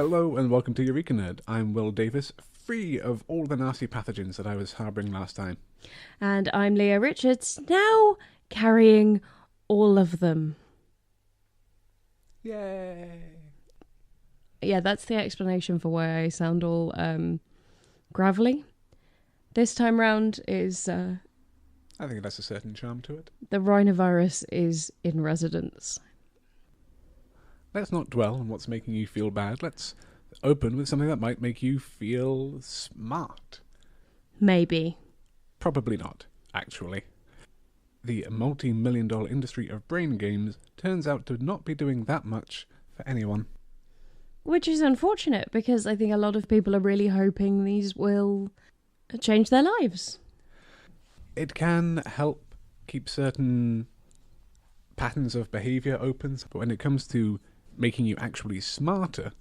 Hello and welcome to Eureka Nerd. I'm Will Davis, free of all the nasty pathogens that I was harbouring last time. And I'm Leah Richards, now carrying all of them. Yay! Yeah, that's the explanation for why I sound all gravelly. This time round is... I think it has a certain charm to it. The rhinovirus is in residence. Let's not dwell on what's making you feel bad. Let's open with something that might make you feel smart. Maybe. Probably not, actually. The multi-million-dollar industry of brain games turns out to not be doing that much for anyone. Which is unfortunate, because I think a lot of people are really hoping these will change their lives. It can help keep certain patterns of behaviour open, but when it comes to making you actually smarter,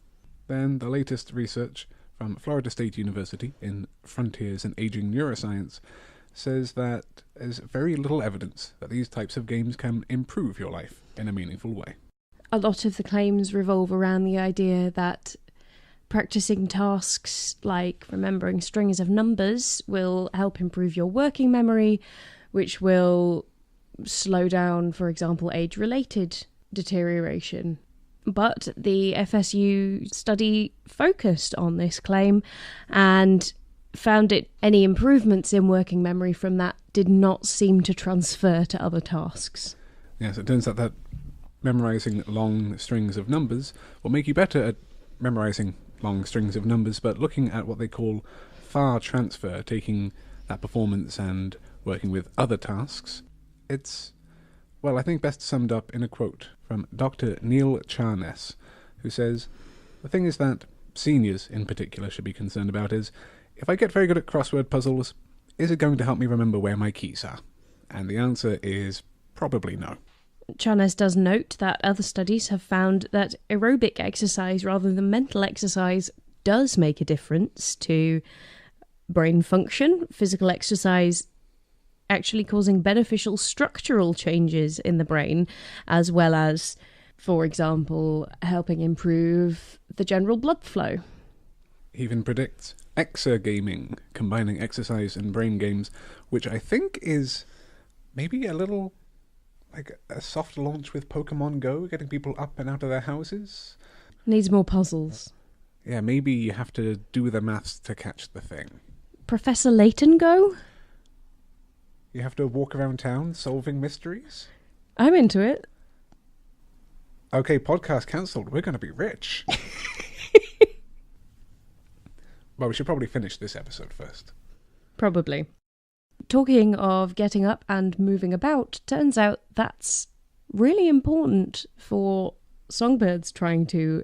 then the latest research from Florida State University in Frontiers in Aging Neuroscience says that there's very little evidence that these types of games can improve your life in a meaningful way. A lot of the claims revolve around the idea that practicing tasks like remembering strings of numbers will help improve your working memory, which will slow down, for example, age-related deterioration. But the FSU study focused on this claim and found any improvements in working memory from that did not seem to transfer to other tasks. Yes, it turns out that memorising long strings of numbers will make you better at memorising long strings of numbers, but looking at what they call far transfer, taking that performance and working with other tasks, it's, well, I think best summed up in a quote from Dr. Neil Charnes, who says, "The thing is that seniors in particular should be concerned about is, if I get very good at crossword puzzles, is it going to help me remember where my keys are?" And the answer is probably no. Charnes does note that other studies have found that aerobic exercise rather than mental exercise does make a difference to brain function, physical exercise actually causing beneficial structural changes in the brain, as well as, for example, helping improve the general blood flow. He even predicts exergaming, combining exercise and brain games, which I think is maybe a little like a soft launch with Pokemon Go, getting people up and out of their houses. Needs more puzzles. Yeah, maybe you have to do the maths to catch the thing. Professor Layton Go? You have to walk around town solving mysteries? I'm into it. Okay, podcast cancelled. We're going to be rich. Well, we should probably finish this episode first. Probably. Talking of getting up and moving about, turns out that's really important for songbirds trying to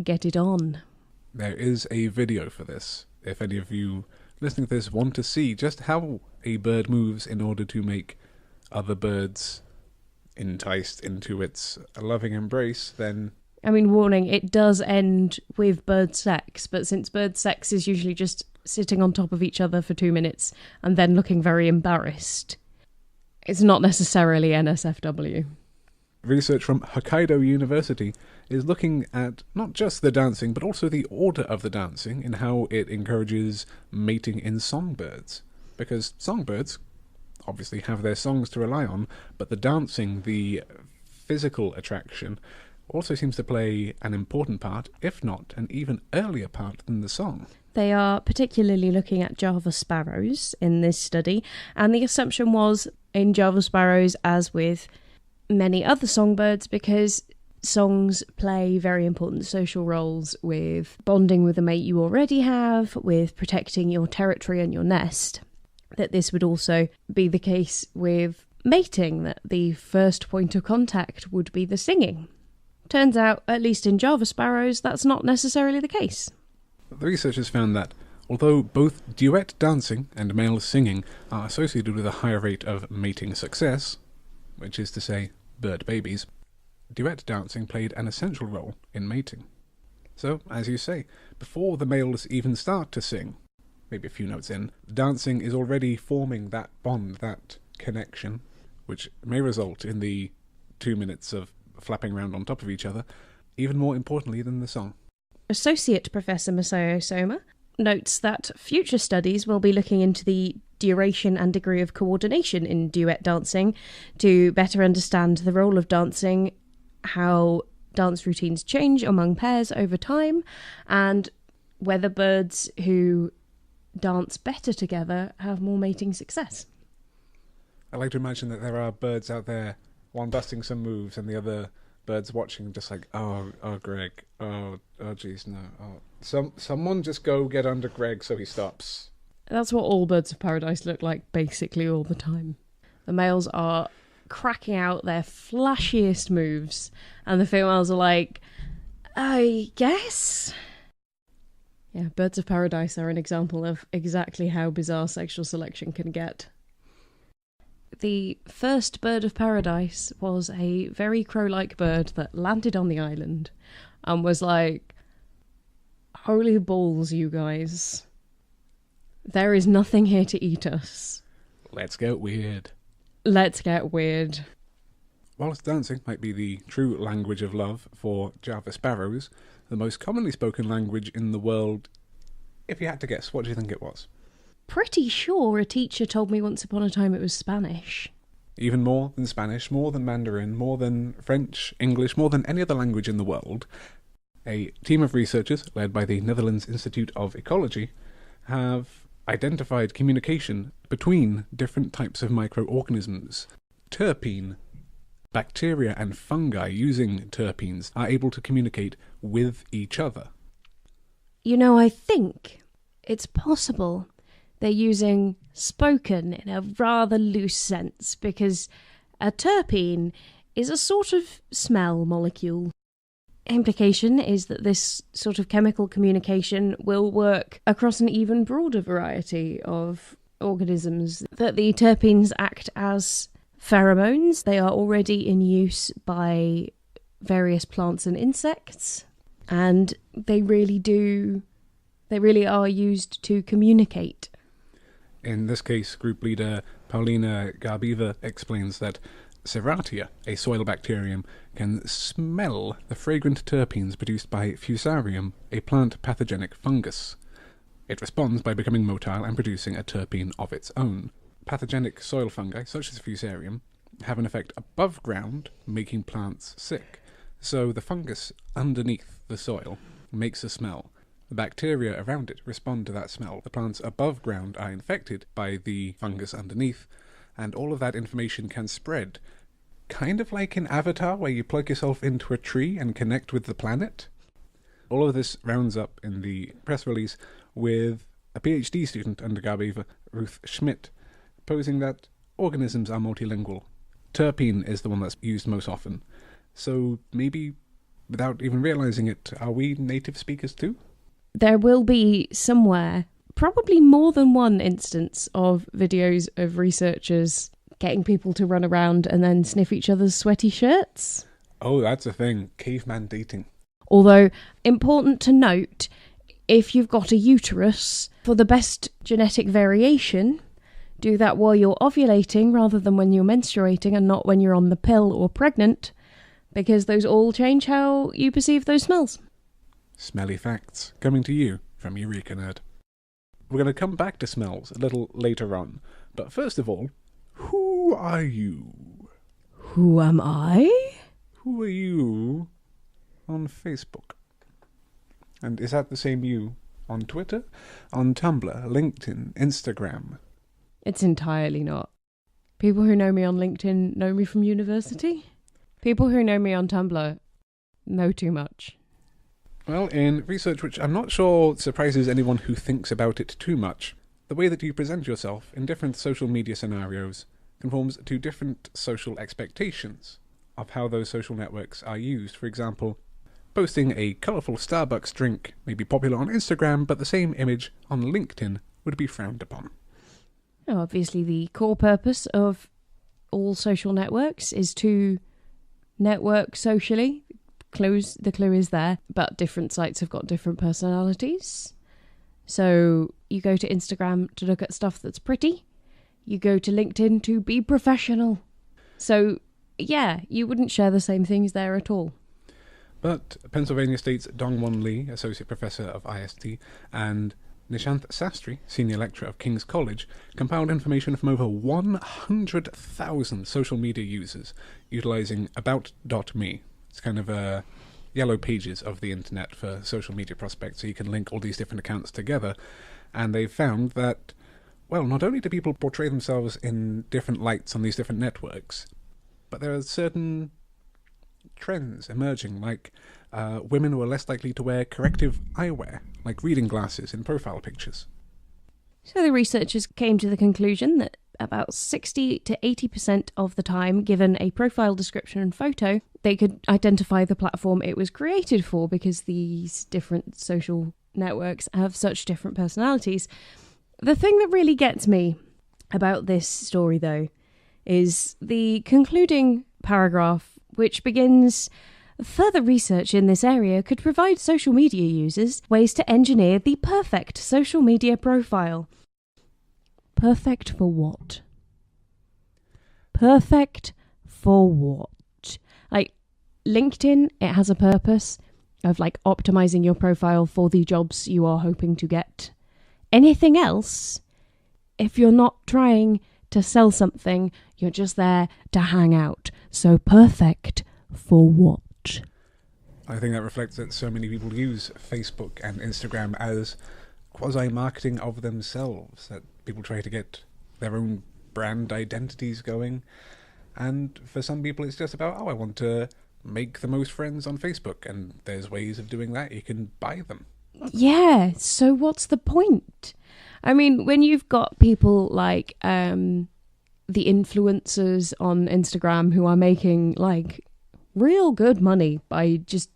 get it on. There is a video for this. If any of you listening to this want to see just how a bird moves in order to make other birds enticed into its loving embrace, then... I mean, warning, it does end with bird sex, but since bird sex is usually just sitting on top of each other for 2 minutes and then looking very embarrassed, it's not necessarily NSFW. Research from Hokkaido University is looking at not just the dancing, but also the order of the dancing and how it encourages mating in songbirds. Because songbirds obviously have their songs to rely on, but the dancing, the physical attraction, also seems to play an important part, if not an even earlier part than the song. They are particularly looking at Java sparrows in this study, and the assumption was in Java sparrows, as with many other songbirds, because songs play very important social roles with bonding with a mate you already have, with protecting your territory and your nest, that this would also be the case with mating, that the first point of contact would be the singing. Turns out, at least in Java sparrows, that's not necessarily the case. The researchers found that although both duet dancing and male singing are associated with a higher rate of mating success, which is to say, bird babies, duet dancing played an essential role in mating. So, as you say, before the males even start to sing, maybe a few notes in, dancing is already forming that bond, that connection, which may result in the 2 minutes of flapping around on top of each other, even more importantly than the song. Associate Professor Masayo Soma notes that future studies will be looking into the duration and degree of coordination in duet dancing to better understand the role of dancing, how dance routines change among pairs over time, and whether birds who dance better together have more mating success. I like to imagine that there are birds out there, one busting some moves and the other birds watching, just like, oh, Greg, oh, geez, no, someone just go get under Greg so he stops. That's what all birds of paradise look like basically all the time. The males are cracking out their flashiest moves, and the females are like, I guess. Yeah, birds of paradise are an example of exactly how bizarre sexual selection can get. The first bird of paradise was a very crow-like bird that landed on the island and was like, holy balls, you guys. There is nothing here to eat us. Let's get weird. Let's get weird. Whilst dancing might be the true language of love for Java sparrows, the most commonly spoken language in the world, if you had to guess, what do you think it was? Pretty sure a teacher told me once upon a time it was Spanish. Even more than Spanish, more than Mandarin, more than French, English, more than any other language in the world, a team of researchers led by the Netherlands Institute of Ecology have identified communication between different types of microorganisms. Terpene. Bacteria and fungi using terpenes are able to communicate with each other. You know, I think it's possible they're using spoken in a rather loose sense, because a terpene is a sort of smell molecule. Implication is that this sort of chemical communication will work across an even broader variety of organisms, that the terpenes act as pheromones. They are already in use by various plants and insects, and they really are used to communicate. In this case, group leader Paulina Garbiva explains that Serratia, a soil bacterium, can smell the fragrant terpenes produced by Fusarium, a plant pathogenic fungus. It responds by becoming motile and producing a terpene of its own. Pathogenic soil fungi, such as Fusarium, have an effect above ground, making plants sick. So the fungus underneath the soil makes a smell. The bacteria around it respond to that smell. The plants above ground are infected by the fungus underneath, and all of that information can spread. Kind of like in Avatar, where you plug yourself into a tree and connect with the planet. All of this rounds up in the press release with a PhD student under Garbiva, Ruth Schmidt, proposing that organisms are multilingual. Terpene is the one that's used most often. So maybe, without even realizing it, are we native speakers too? There will be somewhere, probably more than one instance of videos of researchers getting people to run around and then sniff each other's sweaty shirts. Oh, that's a thing. Caveman dating. Although, important to note, if you've got a uterus, for the best genetic variation, do that while you're ovulating rather than when you're menstruating, and not when you're on the pill or pregnant, because those all change how you perceive those smells. Smelly facts coming to you from Eureka Nerd. We're going to come back to smells a little later on, but first of all, who are you? Who am I? Who are you on Facebook? And is that the same you on Twitter, on Tumblr, LinkedIn, Instagram? It's entirely not. People who know me on LinkedIn know me from university. People who know me on Tumblr know too much. Well, in research which I'm not sure surprises anyone who thinks about it too much, the way that you present yourself in different social media scenarios conforms to different social expectations of how those social networks are used. For example, posting a colourful Starbucks drink may be popular on Instagram, but the same image on LinkedIn would be frowned upon. Obviously, the core purpose of all social networks is to network socially. The clue is there, but different sites have got different personalities. So you go to Instagram to look at stuff that's pretty. You go to LinkedIn to be professional. So, yeah, you wouldn't share the same things there at all. But Pennsylvania State's Dongwon Lee, Associate Professor of IST, and Nishanth Sastry, Senior Lecturer of King's College, compiled information from over 100,000 social media users utilizing About.me. It's kind of a yellow pages of the internet for social media prospects, so you can link all these different accounts together. And they've found that, well, not only do people portray themselves in different lights on these different networks, but there are certain trends emerging, like women who are less likely to wear corrective eyewear, like reading glasses in profile pictures. So the researchers came to the conclusion that about 60 to 80% of the time, given a profile description and photo, they could identify the platform it was created for, because these different social networks have such different personalities. The thing that really gets me about this story, though, is the concluding paragraph, which begins, "Further research in this area could provide social media users ways to engineer the perfect social media profile." Perfect for what? Perfect for what? Like, LinkedIn, it has a purpose of like optimizing your profile for the jobs you are hoping to get. Anything else, if you're not trying to sell something, you're just there to hang out. So perfect for what? I think that reflects that so many people use Facebook and Instagram as quasi-marketing of themselves, that people try to get their own brand identities going. And for some people it's just about, I want to make the most friends on Facebook, and there's ways of doing that. You can buy them. Yeah, so what's the point? I mean, when you've got people like the influencers on Instagram who are making like real good money by just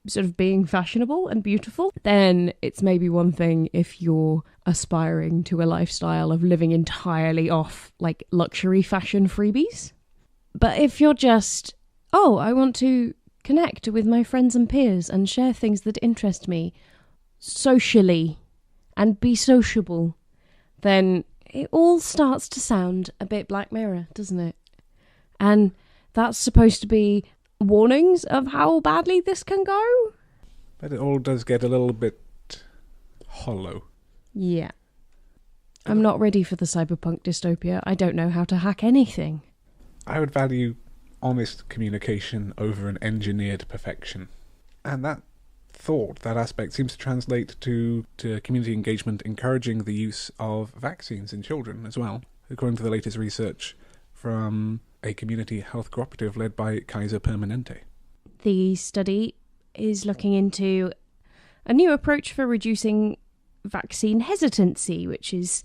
sort of being fashionable and beautiful, then it's maybe one thing if you're aspiring to a lifestyle of living entirely off like luxury fashion freebies. But if you're just, I want to connect with my friends and peers and share things that interest me socially and be sociable, then it all starts to sound a bit Black Mirror, doesn't it? And that's supposed to be warnings of how badly this can go. But it all does get a little bit hollow. Yeah. I'm not ready for the cyberpunk dystopia. I don't know how to hack anything. I would value honest communication over an engineered perfection. And that aspect seems to translate to community engagement, encouraging the use of vaccines in children as well, according to the latest research from a community health cooperative led by Kaiser Permanente. The study is looking into a new approach for reducing vaccine hesitancy, which is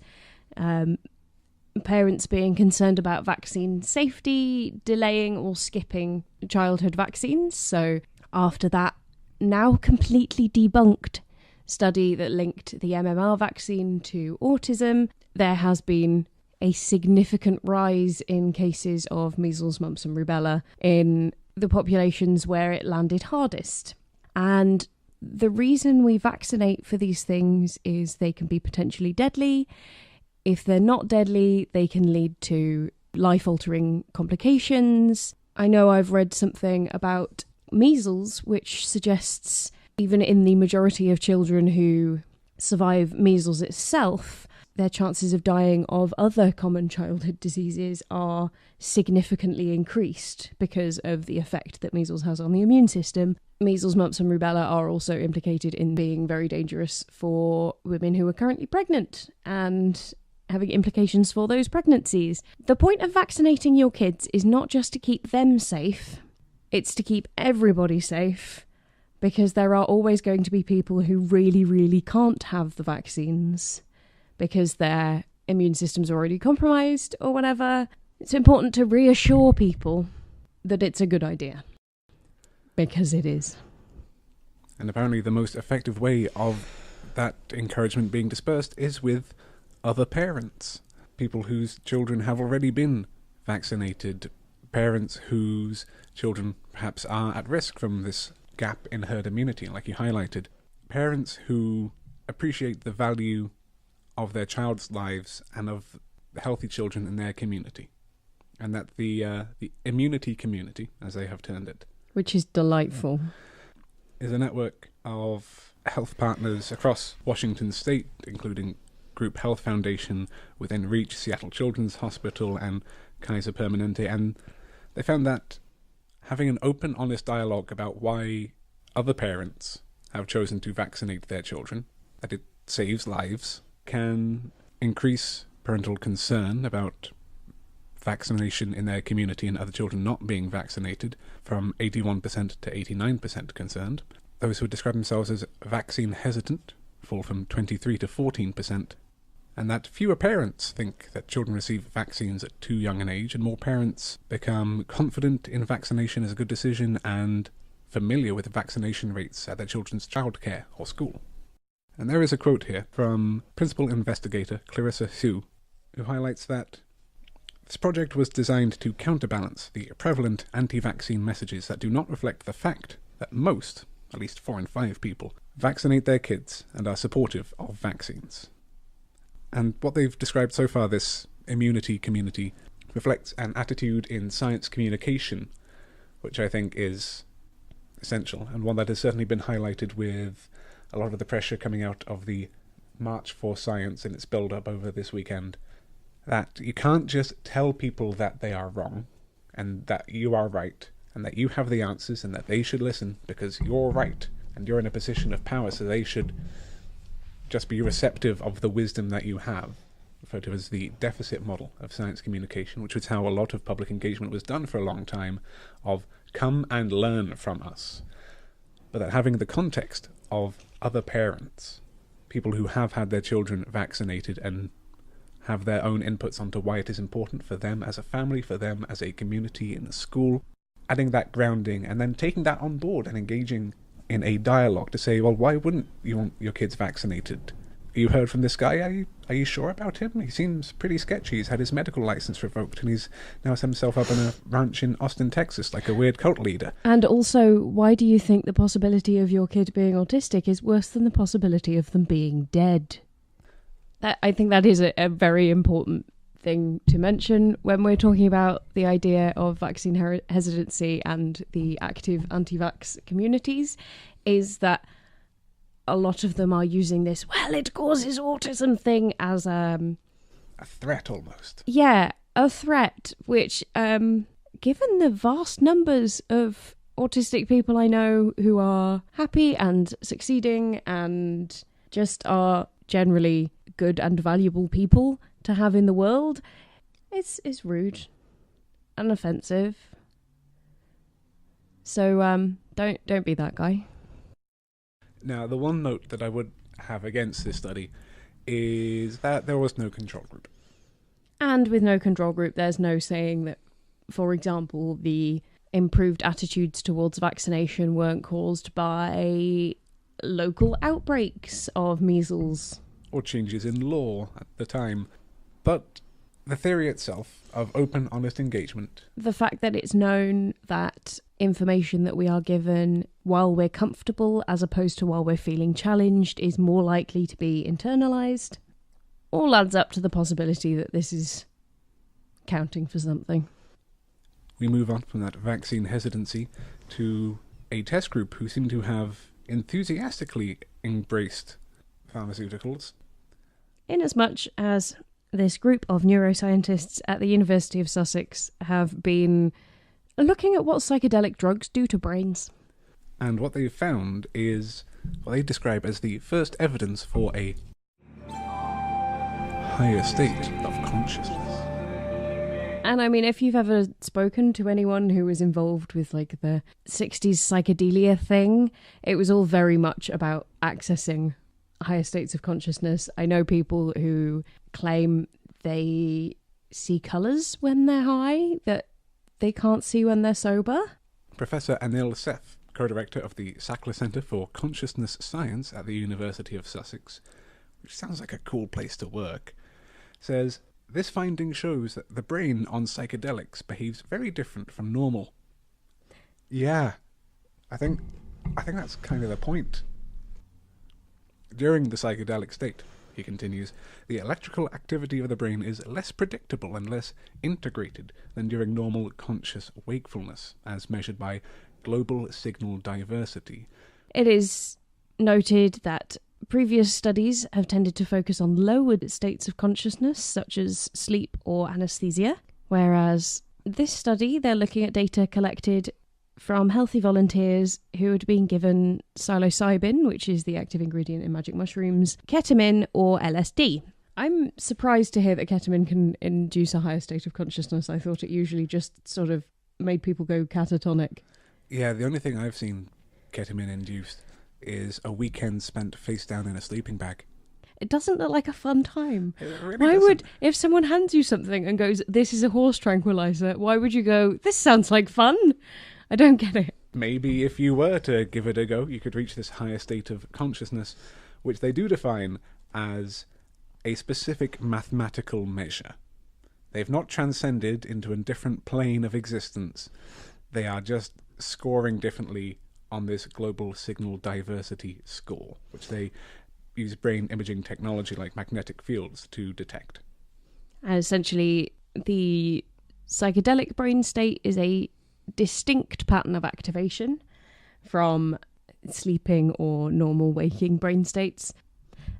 parents being concerned about vaccine safety, delaying or skipping childhood vaccines. So after that now completely debunked study that linked the MMR vaccine to autism, there has been a significant rise in cases of measles, mumps and rubella in the populations where it landed hardest. And the reason we vaccinate for these things is they can be potentially deadly. If they're not deadly, they can lead to life-altering complications. I know I've read something about measles, which suggests even in the majority of children who survive measles itself, their chances of dying of other common childhood diseases are significantly increased because of the effect that measles has on the immune system. Measles, mumps and rubella are also implicated in being very dangerous for women who are currently pregnant and having implications for those pregnancies. The point of vaccinating your kids is not just to keep them safe, it's to keep everybody safe, because there are always going to be people who really, really can't have the vaccines because their immune system's already compromised or whatever. It's important to reassure people that it's a good idea, because it is. And apparently the most effective way of that encouragement being dispersed is with other parents. People whose children have already been vaccinated. Parents whose children perhaps are at risk from this gap in herd immunity, like you highlighted. Parents who appreciate the value of their child's lives and of the healthy children in their community. And that the immunity community, as they have termed it, which is delightful, is a network of health partners across Washington state, including Group Health Foundation within Reach, Seattle Children's Hospital, and Kaiser Permanente, and they found that having an open, honest dialogue about why other parents have chosen to vaccinate their children, that it saves lives, can increase parental concern about vaccination in their community and other children not being vaccinated from 81% to 89% concerned. Those who describe themselves as vaccine hesitant fall from 23 to 14%, and that fewer parents think that children receive vaccines at too young an age, and more parents become confident in vaccination as a good decision and familiar with the vaccination rates at their children's childcare or school. And there is a quote here from principal investigator Clarissa Hsu, who highlights that this project was designed to counterbalance the prevalent anti-vaccine messages that do not reflect the fact that most, at least 4 in 5 people, vaccinate their kids and are supportive of vaccines. And what they've described so far, this immunity community, reflects an attitude in science communication, which I think is essential, and one that has certainly been highlighted with a lot of the pressure coming out of the March for Science and its build-up over this weekend, that you can't just tell people that they are wrong, and that you are right, and that you have the answers, and that they should listen because you're right, and you're in a position of power, so they should just be receptive of the wisdom that you have, referred to as the deficit model of science communication, which was how a lot of public engagement was done for a long time, of come and learn from us. But that having the context of other parents, people who have had their children vaccinated and have their own inputs onto why it is important for them as a family, for them as a community in a school, adding that grounding and then taking that on board and engaging in a dialogue to say, well, why wouldn't you want your kids vaccinated? You heard from this guy, are you sure about him? He seems pretty sketchy. He's had his medical license revoked and he's now set himself up on a ranch in Austin, Texas, like a weird cult leader. And also, why do you think the possibility of your kid being autistic is worse than the possibility of them being dead? I think that is a very important thing to mention when we're talking about the idea of vaccine hesitancy and the active anti-vax communities, is that a lot of them are using this, well, it causes autism thing as a threat almost. Yeah, a threat, which, given the vast numbers of autistic people I know who are happy and succeeding and just are generally good and valuable people to have in the world, it's rude and offensive. So don't be that guy. Now, the one note that I would have against this study is that there was no control group. And with no control group, there's no saying that, for example, the improved attitudes towards vaccination weren't caused by local outbreaks of measles. Or changes in law at the time. But the theory itself of open, honest engagement. The fact that it's known that information that we are given while we're comfortable as opposed to while we're feeling challenged is more likely to be internalised, all adds up to the possibility that this is counting for something. We move on from that vaccine hesitancy to a test group who seem to have enthusiastically embraced pharmaceuticals. Inasmuch as this group of neuroscientists at the University of Sussex have been looking at what psychedelic drugs do to brains. And what they've found is what they describe as the first evidence for a higher state of consciousness. And I mean, if you've ever spoken to anyone who was involved with like the 60s psychedelia thing, it was all very much about accessing higher states of consciousness. I know people who claim they see colours when they're high that they can't see when they're sober. Professor Anil Seth, co-director of the Sackler Centre for Consciousness Science at the University of Sussex, which sounds like a cool place to work, says, this finding shows that the brain on psychedelics behaves very different from normal. Yeah, I think that's kind of the point. During the psychedelic state, he continues, the electrical activity of the brain is less predictable and less integrated than during normal conscious wakefulness, as measured by global signal diversity. It is noted that previous studies have tended to focus on lowered states of consciousness, such as sleep or anesthesia, whereas this study, they're looking at data collected from healthy volunteers who had been given psilocybin, which is the active ingredient in magic mushrooms, ketamine, or LSD. I'm surprised to hear that ketamine can induce a higher state of consciousness. I thought it usually just sort of made people go catatonic. Yeah, the only thing I've seen ketamine induced is a weekend spent face down in a sleeping bag. It doesn't look like a fun time. It really Why doesn't. would, if someone hands you something and goes, "This is a horse tranquilizer," why would you go, "This sounds like fun"? I don't get it. Maybe if you were to give it a go, you could reach this higher state of consciousness, which they do define as a specific mathematical measure. They've not transcended into a different plane of existence. They are just scoring differently on this global signal diversity score, which they use brain imaging technology like magnetic fields to detect. And essentially, the psychedelic brain state is a distinct pattern of activation from sleeping or normal waking brain states.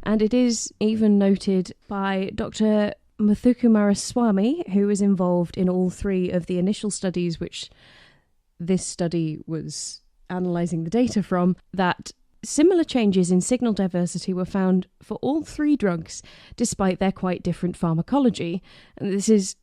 And it is even noted by Dr. Muthukumaraswamy, who was involved in all three of the initial studies, which this study was analysing the data from, that similar changes in signal diversity were found for all three drugs, despite their quite different pharmacology. And this is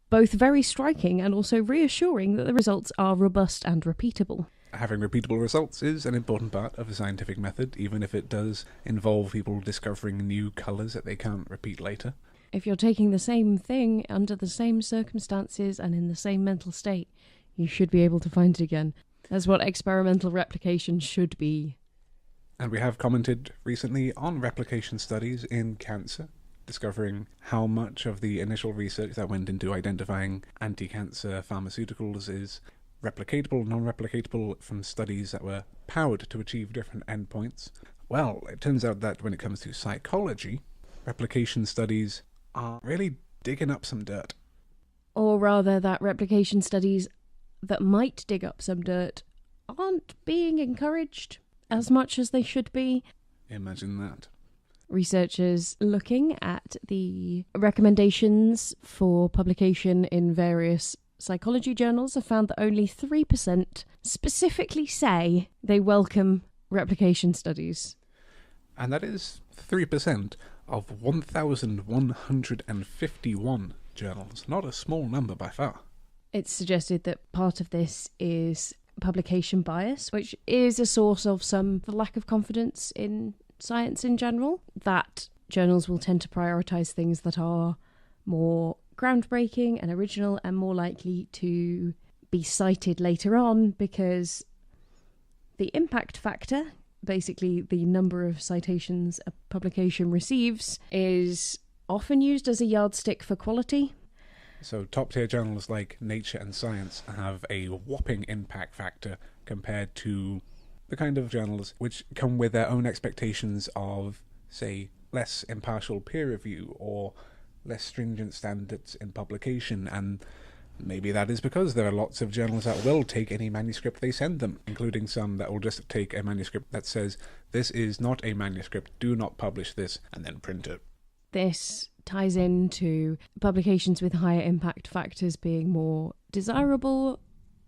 both very striking and also reassuring that the results are robust and repeatable. Having repeatable results is an important part of the scientific method, even if it does involve people discovering new colours that they can't repeat later. If you're taking the same thing under the same circumstances and in the same mental state, you should be able to find it again. That's what experimental replication should be. And we have commented recently on replication studies in cancer, discovering how much of the initial research that went into identifying anti-cancer pharmaceuticals is replicatable, non-replicatable from studies that were powered to achieve different endpoints. Well, it turns out that when it comes to psychology, replication studies are really digging up some dirt. Or rather, that replication studies that might dig up some dirt aren't being encouraged as much as they should be. Imagine that. Researchers looking at the recommendations for publication in various psychology journals have found that only 3% specifically say they welcome replication studies. And that is 3% of 1,151 journals. Not a small number by far. It's suggested that part of this is publication bias, which is a source of some lack of confidence in science in general, that journals will tend to prioritise things that are more groundbreaking and original and more likely to be cited later on, because the impact factor, basically the number of citations a publication receives, is often used as a yardstick for quality. So top-tier journals like Nature and Science have a whopping impact factor compared to the kind of journals which come with their own expectations of, say, less impartial peer review or less stringent standards in publication. And maybe that is because there are lots of journals that will take any manuscript they send them, including some that will just take a manuscript that says, "This is not a manuscript, do not publish this," and then print it. This ties into publications with higher impact factors being more desirable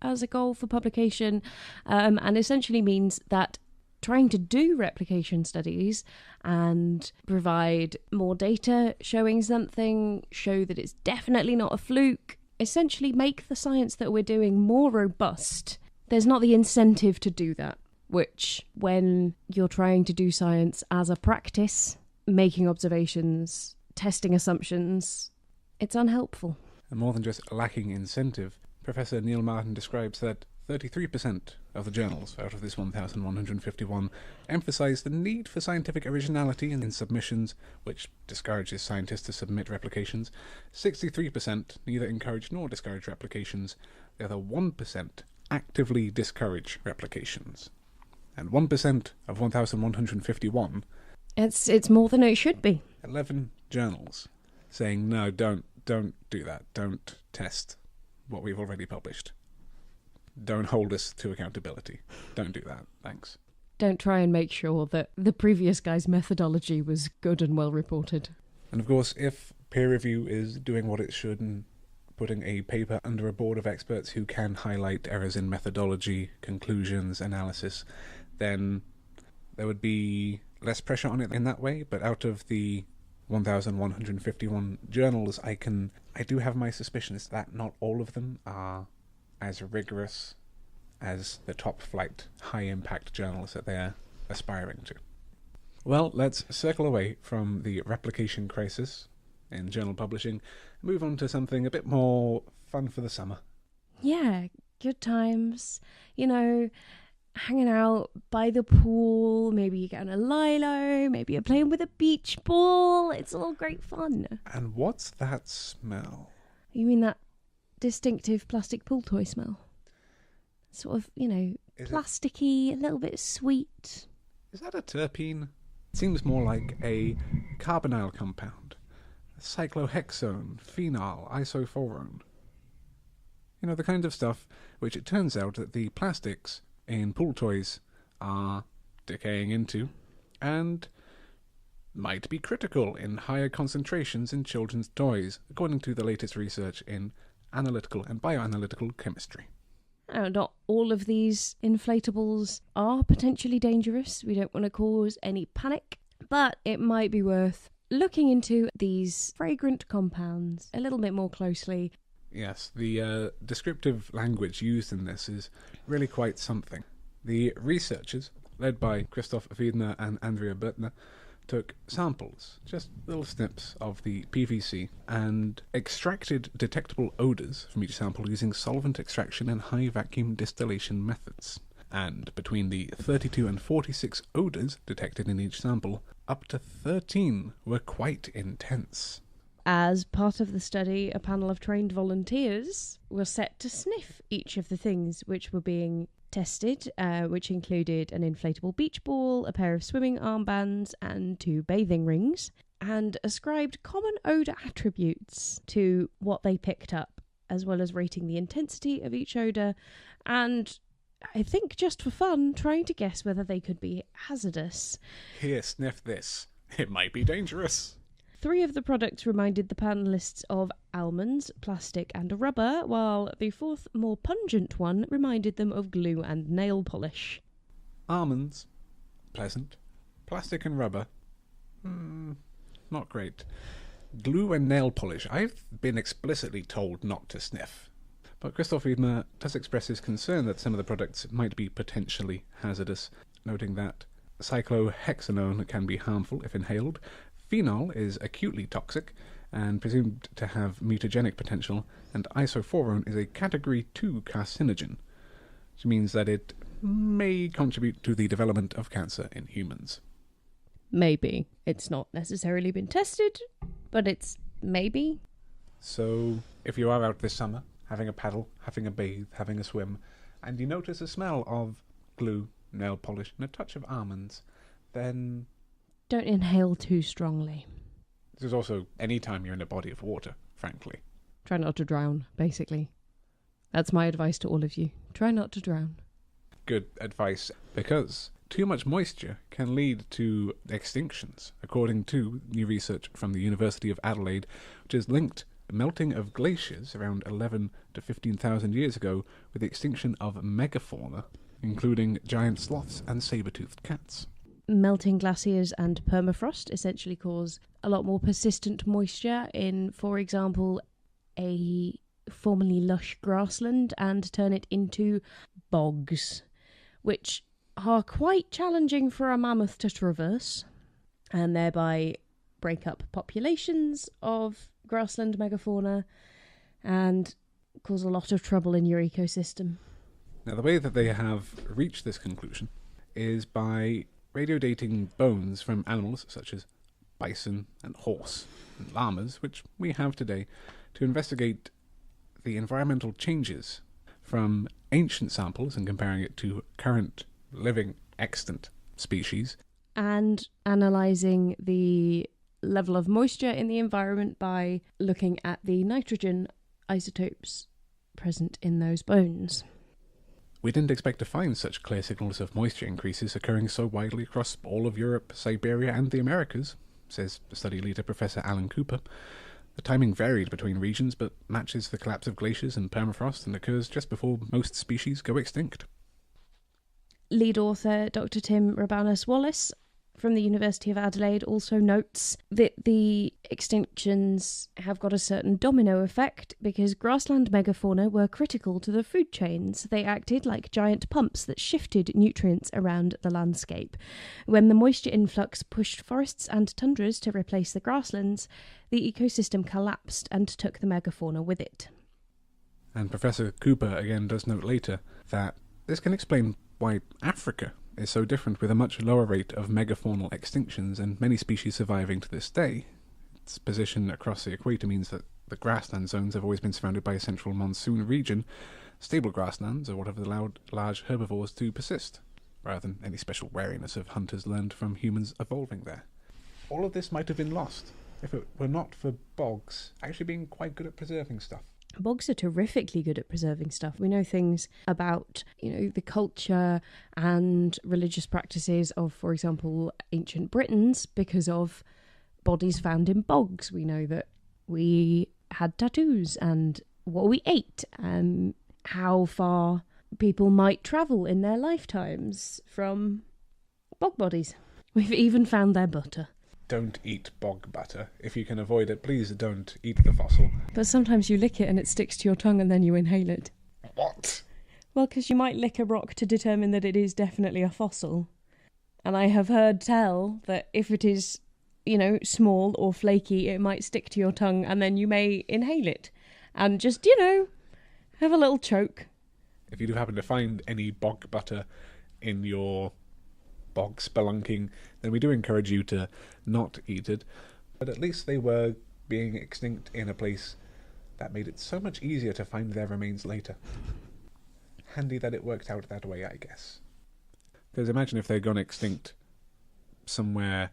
as a goal for publication, and essentially means that trying to do replication studies and provide more data showing something, show that it's definitely not a fluke, essentially make the science that we're doing more robust. There's not the incentive to do that, which when you're trying to do science as a practice, making observations, testing assumptions, it's unhelpful. And more than just lacking incentive, Professor Neil Martin describes that 33% of the journals out of this 1,151 emphasise the need for scientific originality in submissions, which discourages scientists to submit replications. 63% neither encourage nor discourage replications. The other 1% actively discourage replications. And 1% of 1,151... It's more than it should be. 11 journals saying, no, don't do that. Don't test what we've already published. Don't hold us to accountability. Don't do that. Thanks. Don't try and make sure that the previous guy's methodology was good and well reported. And of course, if peer review is doing what it should and putting a paper under a board of experts who can highlight errors in methodology, conclusions, analysis, then there would be less pressure on it in that way. But out of the 1,151 journals, I do have my suspicions that not all of them are as rigorous as the top flight, high impact journals that they're aspiring to. Well, let's circle away from the replication crisis in journal publishing, move on to something a bit more fun for the summer. Yeah, good times. You know, hanging out by the pool, maybe you're getting a lilo, maybe you're playing with a beach ball. It's all great fun. And what's that smell? You mean that distinctive plastic pool toy smell? Sort of, plasticky, a little bit sweet. Is that a terpene? It seems more like a carbonyl compound. Cyclohexone, phenol, isophorone. You know, the kind of stuff which it turns out that the plastics in pool toys are decaying into and might be critical in higher concentrations in children's toys, according to the latest research in analytical and bioanalytical chemistry. Not all of these inflatables are potentially dangerous. We don't want to cause any panic, but it might be worth looking into these fragrant compounds a little bit more closely. Yes, the descriptive language used in this is really quite something. The researchers, led by Christoph Wiedner and Andrea Böttner, took samples, just little snips of the PVC, and extracted detectable odours from each sample using solvent extraction and high vacuum distillation methods. And between the 32 and 46 odours detected in each sample, up to 13 were quite intense. As part of the study, a panel of trained volunteers were set to sniff each of the things which were being tested, which included an inflatable beach ball, a pair of swimming armbands, and 2 bathing rings, and ascribed common odour attributes to what they picked up, as well as rating the intensity of each odour, and I think just for fun, trying to guess whether they could be hazardous. Here, sniff this. It might be dangerous. 3 of the products reminded the panellists of almonds, plastic and rubber, while the 4th, more pungent one, reminded them of glue and nail polish. Almonds, pleasant. Plastic and rubber, not great. Glue and nail polish, I've been explicitly told not to sniff. But Christoph Wiedmer does express his concern that some of the products might be potentially hazardous, noting that cyclohexanone can be harmful if inhaled, phenol is acutely toxic and presumed to have mutagenic potential, and isophorone is a Category 2 carcinogen, which means that it may contribute to the development of cancer in humans. Maybe. It's not necessarily been tested, but it's maybe. So, if you are out this summer, having a paddle, having a bathe, having a swim, and you notice a smell of glue, nail polish, and a touch of almonds, then don't inhale too strongly. This is also any time you're in a body of water, frankly. Try not to drown, basically. That's my advice to all of you. Try not to drown. Good advice, because too much moisture can lead to extinctions, according to new research from the University of Adelaide, which has linked melting of glaciers around 11 to 15,000 years ago with the extinction of megafauna, including giant sloths and saber-toothed cats. Melting glaciers and permafrost essentially cause a lot more persistent moisture in, for example, a formerly lush grassland and turn it into bogs, which are quite challenging for a mammoth to traverse, and thereby break up populations of grassland megafauna and cause a lot of trouble in your ecosystem. Now, the way that they have reached this conclusion is by radiodating bones from animals such as bison and horse and llamas, which we have today, to investigate the environmental changes from ancient samples and comparing it to current living extant species. And analysing the level of moisture in the environment by looking at the nitrogen isotopes present in those bones. We didn't expect to find such clear signals of moisture increases occurring so widely across all of Europe, Siberia, and the Americas, says study leader Professor Alan Cooper. The timing varied between regions, but matches the collapse of glaciers and permafrost and occurs just before most species go extinct. Lead author Dr. Tim Rabanus-Wallace from the University of Adelaide also notes that the extinctions have got a certain domino effect because grassland megafauna were critical to the food chains. They acted like giant pumps that shifted nutrients around the landscape. When the moisture influx pushed forests and tundras to replace the grasslands, the ecosystem collapsed and took the megafauna with it. And Professor Cooper again does note later that this can explain why Africa is so different, with a much lower rate of megafaunal extinctions and many species surviving to this day. Its position across the equator means that the grassland zones have always been surrounded by a central monsoon region. Stable grasslands are what have allowed large herbivores to persist, rather than any special wariness of hunters learned from humans evolving there. All of this might have been lost if it were not for bogs actually being quite good at preserving stuff. Bogs are terrifically good at preserving stuff. We know things about, the culture and religious practices of, for example, ancient Britons because of bodies found in bogs. We know that we had tattoos and what we ate and how far people might travel in their lifetimes from bog bodies. We've even found their butter. Don't eat bog butter. If you can avoid it, please don't eat the fossil. But sometimes you lick it and it sticks to your tongue and then you inhale it. What? Well, because you might lick a rock to determine that it is definitely a fossil. And I have heard tell that if it is, small or flaky, it might stick to your tongue and then you may inhale it. And just, have a little choke. If you do happen to find any bog butter in your bog spelunking, then we do encourage you to not eat it. But at least they were being extinct in a place that made it so much easier to find their remains later. Handy that it worked out that way, I guess. Because imagine if they'd gone extinct somewhere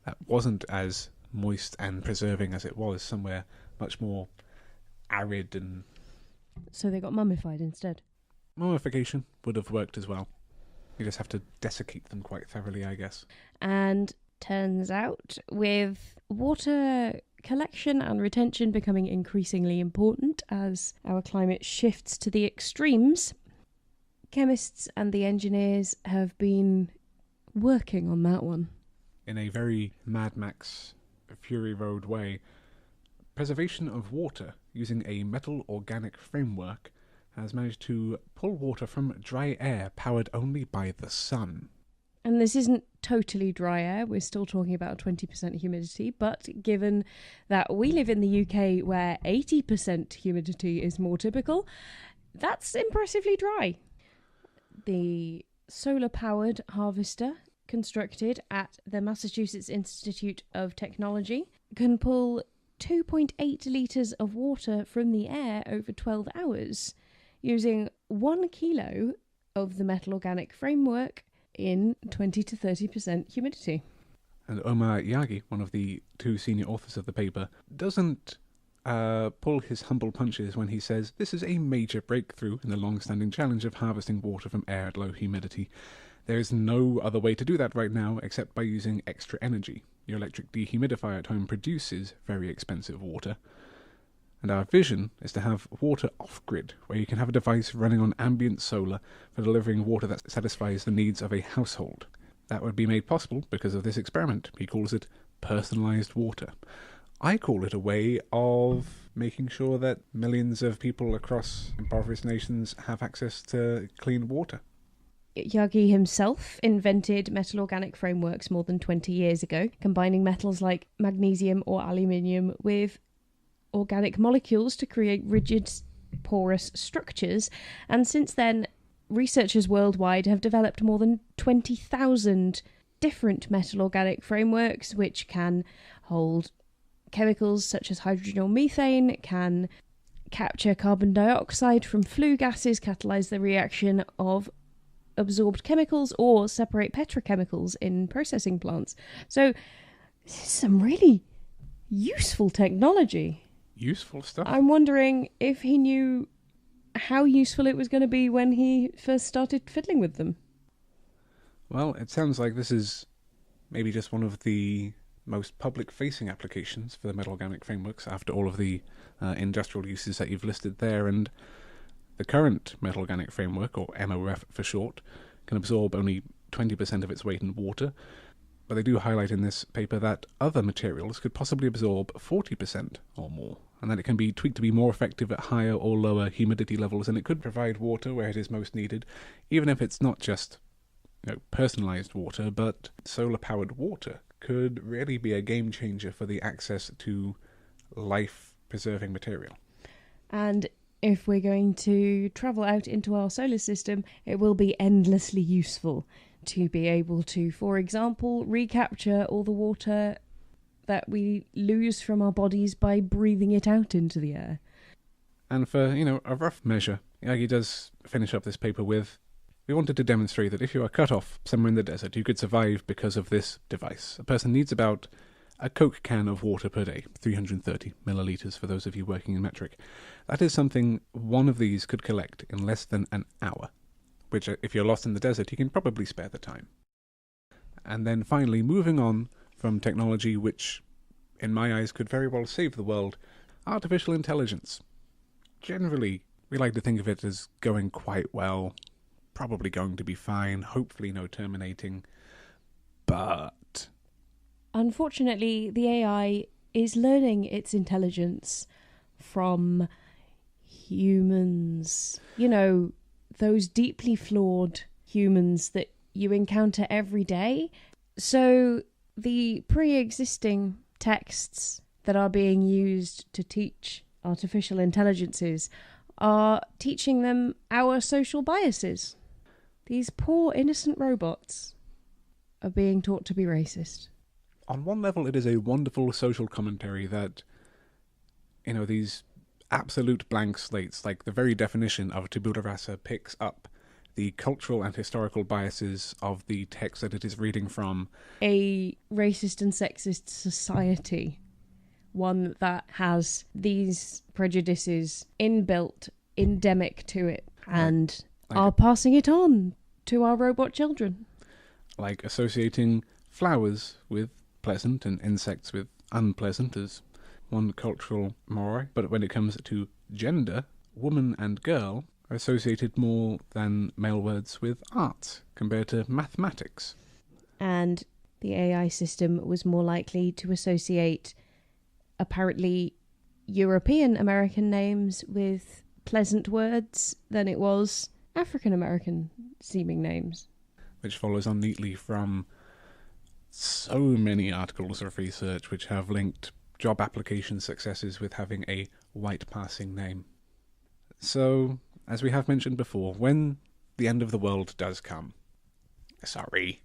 that wasn't as moist and preserving as it was, somewhere much more arid and... So they got mummified instead? Mummification would have worked as well. You just have to desiccate them quite thoroughly, I guess. And turns out, with water collection and retention becoming increasingly important as our climate shifts to the extremes, chemists and the engineers have been working on that one. In a very Mad Max Fury Road way, preservation of water using a metal organic framework has managed to pull water from dry air powered only by the sun. And this isn't totally dry air, we're still talking about 20% humidity, but given that we live in the UK where 80% humidity is more typical, that's impressively dry. The solar-powered harvester constructed at the Massachusetts Institute of Technology can pull 2.8 litres of water from the air over 12 hours, using 1 kilo of the metal organic framework in 20 to 30% humidity. And Omar Yagi, one of the 2 senior authors of the paper, doesn't pull his humble punches when he says this is a major breakthrough in the long-standing challenge of harvesting water from air at low humidity. There is no other way to do that right now except by using extra energy. Your electric dehumidifier at home produces very expensive water. And our vision is to have water off-grid, where you can have a device running on ambient solar for delivering water that satisfies the needs of a household. That would be made possible because of this experiment. He calls it personalised water. I call it a way of making sure that millions of people across impoverished nations have access to clean water. Yagi himself invented metal organic frameworks more than 20 years ago, combining metals like magnesium or aluminium with organic molecules to create rigid, porous structures. And since then, researchers worldwide have developed more than 20,000 different metal organic frameworks, which can hold chemicals such as hydrogen or methane, can capture carbon dioxide from flue gases, catalyse the reaction of absorbed chemicals, or separate petrochemicals in processing plants. So this is some really useful technology. Useful stuff. I'm wondering if he knew how useful it was going to be when he first started fiddling with them. Well, it sounds like this is maybe just one of the most public-facing applications for the metal organic frameworks after all of the industrial uses that you've listed there, and the current metal organic framework, or MOF for short, can absorb only 20% of its weight in water, but they do highlight in this paper that other materials could possibly absorb 40% or more, and that it can be tweaked to be more effective at higher or lower humidity levels, and it could provide water where it is most needed, even if it's not just personalized water, but solar-powered water could really be a game changer for the access to life-preserving material. And if we're going to travel out into our solar system, it will be endlessly useful to be able to, for example, recapture all the water that we lose from our bodies by breathing it out into the air. And for, a rough measure, Yagi does finish up this paper with, we wanted to demonstrate that if you are cut off somewhere in the desert, you could survive because of this device. A person needs about a Coke can of water per day, 330 millilitres for those of you working in metric. That is something one of these could collect in less than an hour, which if you're lost in the desert, you can probably spare the time. And then finally, moving on from technology which, in my eyes, could very well save the world, artificial intelligence. Generally, we like to think of it as going quite well, probably going to be fine, hopefully no terminating, but unfortunately, the AI is learning its intelligence from humans. Those deeply flawed humans that you encounter every day. So the pre-existing texts that are being used to teach artificial intelligences are teaching them our social biases. These poor innocent robots are being taught to be racist. On one level, it is a wonderful social commentary that, these absolute blank slates, like the very definition of tabula rasa, picks up the cultural and historical biases of the text that it is reading from. A racist and sexist society, one that has these prejudices inbuilt, endemic to it, and are passing it on to our robot children. Like associating flowers with pleasant and insects with unpleasant as one cultural mores, but when it comes to gender, woman and girl are associated more than male words with art compared to mathematics. And the AI system was more likely to associate apparently European American names with pleasant words than it was African American seeming names. Which follows on neatly from so many articles of research which have linked job application successes with having a white passing name. So, as we have mentioned before, when the end of the world does come, sorry,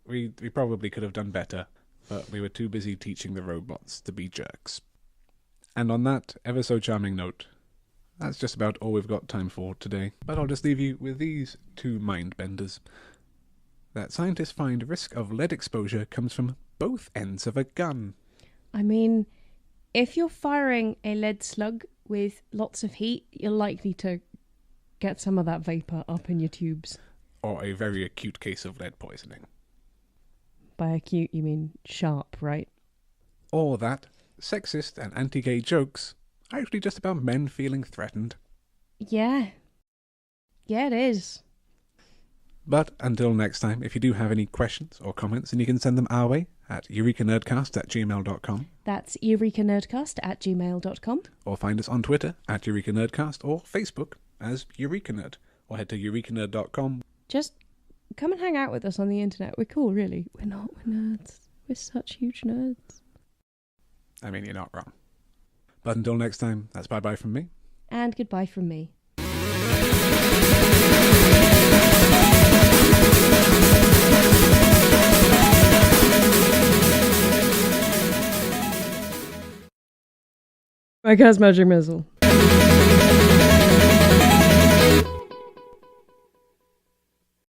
we probably could have done better, but we were too busy teaching the robots to be jerks. And on that ever so charming note, that's just about all we've got time for today. But I'll just leave you with these two mind benders. That scientists find risk of lead exposure comes from both ends of a gun. I mean, if you're firing a lead slug with lots of heat, you're likely to get some of that vapour up in your tubes. Or a very acute case of lead poisoning. By acute, you mean sharp, right? Or that sexist and anti-gay jokes are actually just about men feeling threatened. Yeah. Yeah, it is. But until next time, if you do have any questions or comments, then you can send them our way at eurekanerdcast@gmail.com. That's eurekanerdcast@gmail.com. Or find us on Twitter at eurekanerdcast or Facebook as eurekanerd. Or head to eurekanerd.com. Just come and hang out with us on the internet. We're cool, really. We're not. We're nerds. We're such huge nerds. I mean, you're not wrong. But until next time, that's bye-bye from me. And goodbye from me. My car's magic missile.